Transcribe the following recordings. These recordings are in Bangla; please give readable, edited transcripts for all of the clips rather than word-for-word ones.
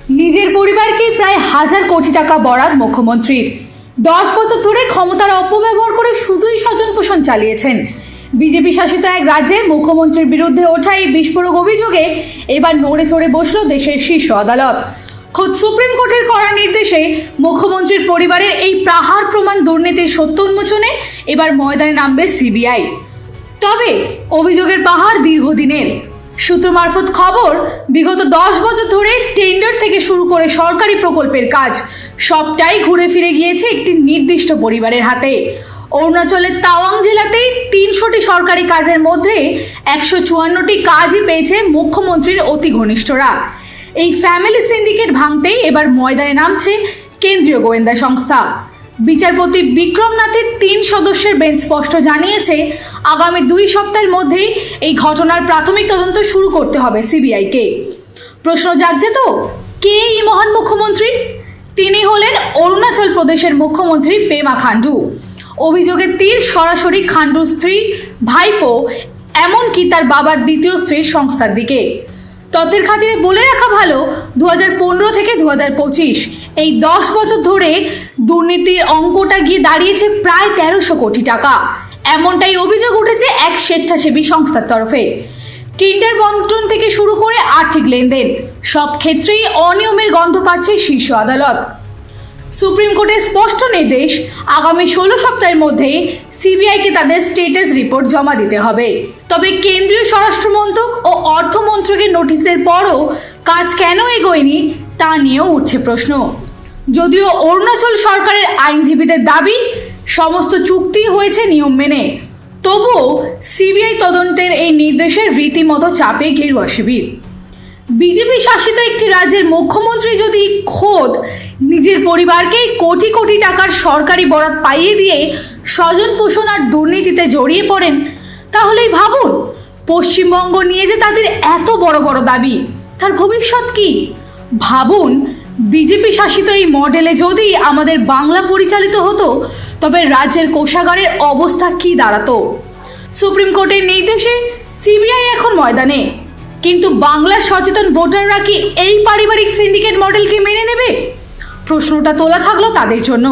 নিজের পরিবারকে প্রায় 1000 কোটি টাকা বরাদ মুখ্যমন্ত্রীর। 10 বছর ধরে ক্ষমতার অপব্যবহার করে শুধুই স্বজন পোষণ চালিয়েছেন। বিজেপি শাসিত এক রাজ্যের মুখ্যমন্ত্রীর বিরুদ্ধে ওঠা এই বিস্ফোরক অভিযোগে এবার নড়ে চড়ে বসল দেশের শীর্ষ আদালত। খোদ সুপ্রিম কোর্টের কড়া নির্দেশে মুখ্যমন্ত্রীর পরিবারের এই প্রহার প্রমাণ দুর্নীতির সত্য উন্মোচনে এবার ময়দানে নামবে সিবিআই। তবে অভিযোগের পাহাড় দীর্ঘদিনের। সূত্র মারফত খবর, বিগত 10 বছর ধরে টেন্ডার থেকে শুরু করে সরকারি প্রকল্পের কাজ সবটাই ঘুরে ফিরে গিয়েছে একটি নির্দিষ্ট পরিবারের হাতে। অরুণাচলের তাওয়াং জেলাতেই 300টি সরকারি কাজের মধ্যে 154টি কাজই পেয়েছে মুখ্যমন্ত্রীর অতি ঘনিষ্ঠরা। এই ফ্যামিলি সিন্ডিকেট ভাঙতেই এবার ময়দানে নামছে কেন্দ্রীয় গোয়েন্দা সংস্থা। বিচারপতি বিক্রম নাথের 3 সদস্যের বেঞ্চ স্পষ্ট জানিয়েছে, আগামী 2 সপ্তাহের মধ্যেই এই ঘটনার প্রাথমিক তদন্ত শুরু করতে হবে সিবিআইকে। প্রশ্ন জাগছে তো, কে এই মহান মুখ্যমন্ত্রী? তিনি হলেন অরুণাচল প্রদেশের মুখ্যমন্ত্রী পেমা খান্ডু। অভিযোগের তীর সরাসরি খান্ডুর স্ত্রী, ভাইপো, এমনকি তার বাবার দ্বিতীয় স্ত্রীর সংস্থার দিকে। তথ্যের খাতিরে বলে রাখা ভালো, 2015 থেকে 2025 এই 10 বছর ধরে দুর্নীতির অঙ্কটা গিয়ে দাঁড়িয়েছে প্রায় 1300 কোটি টাকা। এমনটাই অভিযোগ উঠেছে এক স্বেচ্ছাসেবী সংস্থার তরফে। টেন্ডার বন্টন থেকে শুরু করে আর্থিক লেনদেন সব ক্ষেত্রেই অনিয়মের গন্ধ পাচ্ছে শীর্ষ আদালত। সুপ্রিম কোর্টের স্পষ্ট নির্দেশ, আগামী 16 সপ্তাহের মধ্যে সিবিআইকে তাদের স্ট্যাটাস রিপোর্ট জমা দিতে হবে। তবে কেন্দ্রীয় স্বরাষ্ট্রমন্ত্রক ও অর্থমন্ত্রকের নোটিশের পরও কাজ কেন এগোয়নি তা নিয়েও উঠছে প্রশ্ন। যদিও অরুণাচল সরকারের আইনজীবীদের দাবি সমস্ত চুক্তি হয়েছে নিয়ম মেনে, তবুও সিবিআই তদন্তের এই নির্দেশের রীতিমতো চাপে গেরুয়া শিবির। বিজেপি শাসিত একটি রাজ্যের মুখ্যমন্ত্রী যদি খোদ নিজের পরিবারকে কোটি কোটি টাকার সরকারি বরাত পাইয়ে দিয়ে স্বজন পোষণ আর দুর্নীতিতে জড়িয়ে পড়েন, তাহলেই ভাবুন পশ্চিমবঙ্গ নিয়ে যে তাদের এত বড় বড় দাবি, তার ভবিষ্যৎ কি? ভাবুন, বিজেপি শাসিত এই মডেলে যদি আমাদের বাংলা পরিচালিত হতো, তবে রাজ্যের কোষাগারের অবস্থা কি দাঁড়াতো? সুপ্রিম কোর্টের নির্দেশে সিবিআই এখন ময়দানে, কিন্তু বাংলার সচেতন ভোটাররা কি এই পারিবারিক সিন্ডিকেট মডেলকে মেনে নেবে? প্রশ্নটা তোলা থাকলো তাদের জন্য।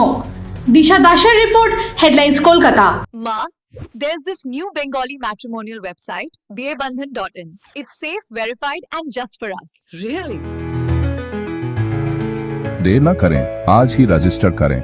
দিশা দাসের report, headlines Kolkata. Ma, there's this new Bengali matrimonial website, BearBandhan.in. It's safe, verified, and just for us. Really? देर न करें, आज ही रजिस्टर करें।